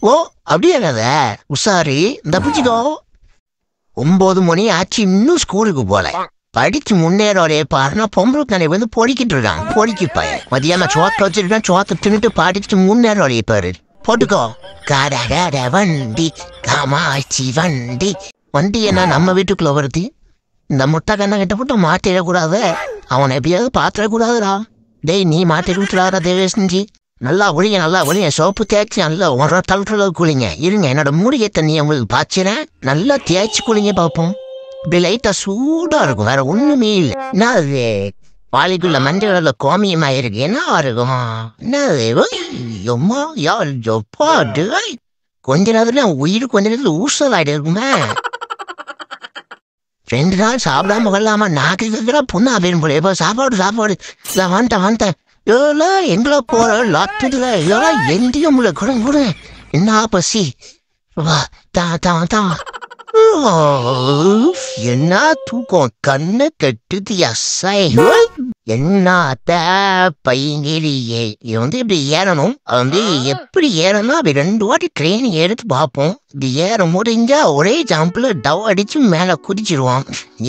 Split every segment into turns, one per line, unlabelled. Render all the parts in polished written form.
ஓ அப்படியே உஷாரி இந்த பிடிச்சிக்கோ. 9 மணி ஆச்சு, இன்னும் ஸ்கூலுக்கு போல. படிச்சு முன்னேறே பாருன்னா பொம்பளை தானே வந்து பொடிக்கிட்டு இருக்கான். பொடிக்கு பையன் மதியானம் சோத்த வச்சிருக்கான். சோத்த தின்னுட்டு படிச்சுட்டு முன்னேறே பாரு. போட்டுக்கோ. காட வண்டி காமாட்சி வண்டி. வண்டி என்ன நம்ம வீட்டுக்குள்ள வருது? இந்த முட்டை கண்ணை கிட்ட போட்டு மாட்டிடக்கூடாது. அவனை எப்படியாவது பாத்திரக்கூடாதுடா. டேய் நீ மாட்டி விட்டுறாரா தேவேஷ்ஜி? நல்லா ஒழிய சோப்பு தேய்ச்சி நல்லா ஒரு தளத்துல குளிங்க. இருங்க என்னோட மூலிகை தண்ணி உங்களுக்கு பாய்ச்சிறேன். நல்லா தேய்ச்சி குளிங்க பார்ப்போம். இப்படி லைட்டா சூடா இருக்கும், வேற ஒண்ணுமே இல்லை. என்ன அது பாலிக்குள்ள மஞ்சள் கோமியமா இருக்கு? என்ன இருக்கும்? என்ன கொஞ்ச நேரத்துல உயிர் கொஞ்ச நேரத்துல ஊசல் ஆயிட்டு இருக்குமே. 2 நாள் சாப்பிடாம கொள்ளாம நாக்கு பொண்ணா அப்படின்னு போல. இப்போ சாப்பாடு இல்லை வந்துட்டேன். இதெல்லாம் எங்களை போற லாட்டுல இதெல்லாம் எந்தையும் முள்ள கூட என்ன பசி. வா தான் என்ன தூக்கம் கண்ணு கட்டுது. அசை என்னத்த பையங்கிரியே. இது வந்து இப்படி ஏறணும். அது வந்து எப்படி ஏறணும்? அப்படி 2 வாட்டி ட்ரெயின் எடுத்து பார்ப்போம். இப்படி ஏற முடிஞ்சா ஒரே ஜம்பில் டவ் அடிச்சு மேலே குதிச்சிருவான்.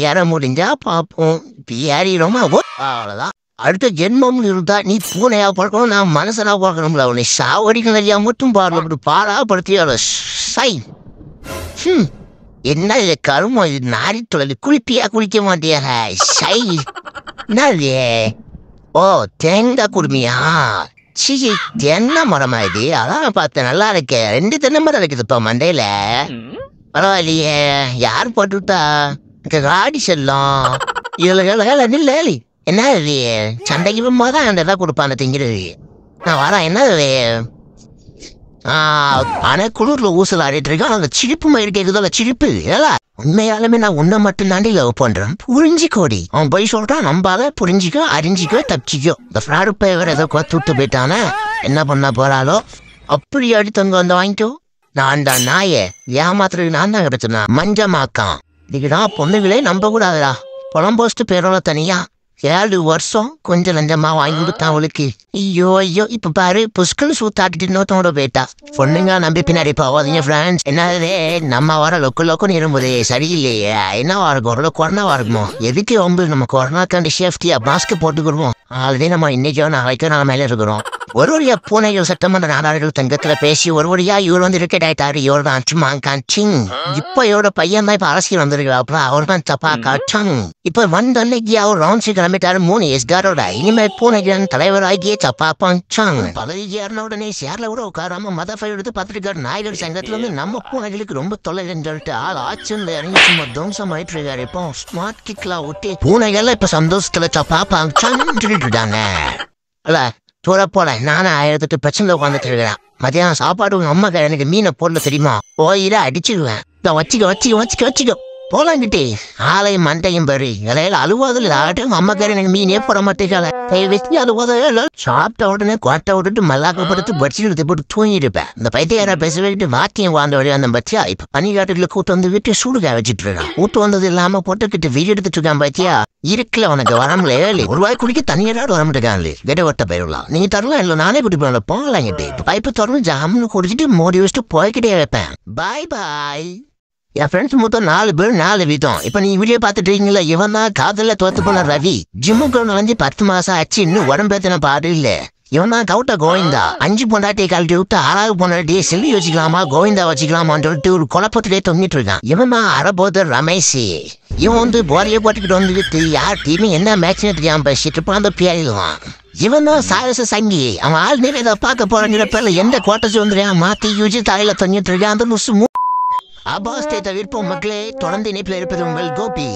ஏற முடிஞ்சா பார்ப்போம். இப்படி ஏறிடுமா அவ்வளோதான். அடுத்த ஜென்மம் இருந்தா நீ பூனையா பார்க்கணும், நான் மனசனா பார்க்கணும்ல. அவனை சாவடிக்கணும் நிறையா மட்டும் பாரு. அப்படி பாராப்படுத்தி சை. என்ன இது கருமம்? இது நாரி தொழில். குளிப்பியா குளிக்க மாட்டியா? சை என்னது? ஓ தேங்காய் குடுமியா? சி தென்னை மரமா இது? அதான் பார்த்தேன். நல்லா இருக்கே. 2 தென்னை மரம் இருக்குதுப்பா மண்டையில. பரவாயில்லையே. யார் போட்டுவிட்டா? ராடி செல்லம். இதுல நில்லேலி. என்ன இது? சண்டைக்கு போகும்போதுதான் அந்த இதான் கொடுப்பான் திங்கிறது. நான் வரேன். என்னது? ஆனா குளிர்ல ஊசல் ஆடிட்டு இருக்கேன். அந்த சிரிப்பு மயிறு கேக்குதோ சிரிப்பு. ஏதா உண்மையாலுமே நான் உன்னை மட்டும் தாண்டி லவ் பண்றேன். புரிஞ்சிக்கோடி. அவன் போய் சொல்றான், நம்பாத. புரிஞ்சிக்கோ, அறிஞ்சிக்கோ, தப்பிச்சிக்கோ. இந்த ஃப்ராடு பேவர் ஏதோ கொத்து விட்டு போயிட்டானே. என்ன பண்ண போறாளோ? அப்படி அடுத்தவங்க வந்து வாங்கிக்கோ. நான் தான் நாயே ஏமாத்துறதுக்கு நான் தான் கிடைச்சேன்னா மஞ்சமாக்கான். இதுக்குதான் பொண்ணுங்களே நம்ப கூடாதுடா. புலம்போஸ்ட் பேரோட தனியா 7 வருஷம் கொஞ்சம் லஞ்சமா வாங்கி கொடுத்தான் அவளுக்கு. ஐயோ இப்ப பாரு புஷ்கல் சூத்தாட்டிட்டு இன்னொருத்தோட போயிட்டா. பொண்ணுங்க நம்பி பின்னாடி போவாதீங்க ஃப்ரெண்ட்ஸ். என்னது நம்ம வர லொக்குன்னு இரும்புது சரியில்லையே. என்னவா இருக்கும்? ஒரு கொரோனாவா இருக்குமோ? எதுக்கு வந்து நம்ம கொரோனாக்காண்டி சேஃப்டியா மாஸ்க் போட்டுக்கிடுவோம். ஆல்ரெடி நம்ம இன்னைக்கோ நாளைக்கோ நான் மேல இருக்கிறோம். ஒரு வழியா பூனைகள் சட்டமன்ற நாடாளுகள் தங்கத்துல பேசி ஒரு வழியா இவர் வந்து ரிக்கெட் ஆயிட்டாரு. இவர் தான் சிங். இப்ப இவரோட பையன் தான் இப்ப அரசியல் வந்திருக்கா. அப்புறம் அவர் தான் தப்பா காச்சங். இப்ப வந்த அன்னைக்கு அவர் ரவுண்ட்ஸு கிளம்பிட்டாரு 3 எஸ்காரோட. இனிமேல் பூனைகள் தலைவராகிய சப்பா பஞ்சாங் பதவி ஏறின உடனே சேர்ல கூட உட்காராம மதஃபை எடுத்து பார்த்துருக்காரு. நாயுடு சங்கத்துல வந்து நம்ம பூனைகளுக்கு ரொம்ப தொலைன்னு சொல்லிட்டு ஆள் ஆச்சுன்னு இறங்கி சும்மா துவம்சம் ஆயிட்டு இருக்காரு. இப்போ ஸ்மார்ட் கிக்லாம் விட்டு பூனைகள் இப்ப சந்தோஷத்துல சப்பா பஞ்சாங் சொல்லிட்டு இருக்காங்க. அல்ல தூர போல நானும் 1008 பிரச்சனை உட்காந்துட்டு இருக்கிறேன். மத்தியானம் சாப்பாடு உங்க அம்மா எனக்கு மீனை போடல தெரியுமா? போயில அடிச்சிடுவேன். வச்சுக்கோ போலாங்கிட்டே ஆலையும் மண்டையும் பாரு. இலையில அழுவாதில் ஆகட்டும். அம்மா எனக்கு மீனே போட மாட்டேங்கால. வச்சு அழுவாத சாப்பிட்ட உடனே கோட்டை விட்டுட்டு மல்லாக்கப்படுத்து பட்சிட்டு போட்டு தூங்கிருப்பேன். இந்த பைத்தியாரா பேச வைக்கிட்டு வாக்கியம் வாழ்ந்த வழி அந்த பட்சியா இப்ப பனிக்காட்டுல கூட்டு வந்து விட்டு சூடுகா வச்சுட்டு இருக்கான். கூட்டு வந்தது இல்லாம போட்டுக்கிட்டு வீடு எடுத்துட்டு இருக்கான். பைத்தியா இருக்குல்ல உனக்கு வராமல 1 ரூபாய் குடிக்க தனியாராடு வரமாட்டேங்காங்களே. கெட்ட ஒட்ட போயிடலாம். நீங்க தரலாம் இல்லை நானே குடி போகல போகலாங்கிட்டு. இப்ப பைப்பு திறந்து ஜாமுன்னு குடிச்சிட்டு மோடி வச்சுட்டு போய்கிட்டே வைப்பேன். பாய். என் ஃப்ரெண்ட்ஸ் மொத்தம் 4 பேர் 4 வீதம். இப்ப நீ வீடியோ பார்த்துட்டு இருக்கீங்களா? இவன் தான் காதல தோத்து போன ரவி. ஜிம்முக்கு வந்து 10 மாசம் ஆச்சு. இன்னும் உடம்பேத்தின பாடு இல்ல. இவன் தான் கவுட்ட கோவிந்தா. 5 பொண்டாட்டியை கழட்டி விட்டு 6வது பொண்டாட்டியை செல்வி வச்சுக்கலாமா கோவிந்தா வச்சுக்கலாமான்னு சொல்லிட்டு ஒரு குழப்பத்திலே தொங்கிட்டு இருக்கான். இவன் தான் அரபோதர் ரமேஷ். இவன் வந்து போரையை போட்டுக்கிட்டு வந்துட்டு யார் டீமு என்ன மேட்ச்னு தெரியாம பேசிட்டு இருப்பான். அந்த பேரிடுவான். இவன் தான் சாரச சங்கி. அவன் ஆள் நேரம் இதை பார்க்க போறங்கிற பேர்ல எந்த குவார்டர்ஸ் வந்துடுறான் மாத்தி யூஜி தலையில தொங்கிட்டு இருக்கான். அந்த நுசு அபாஸ்தே தவிர்ப்போம் மக்களே. தொடர்ந்து இணைப்பில் இருப்பது உங்கள் கோபி.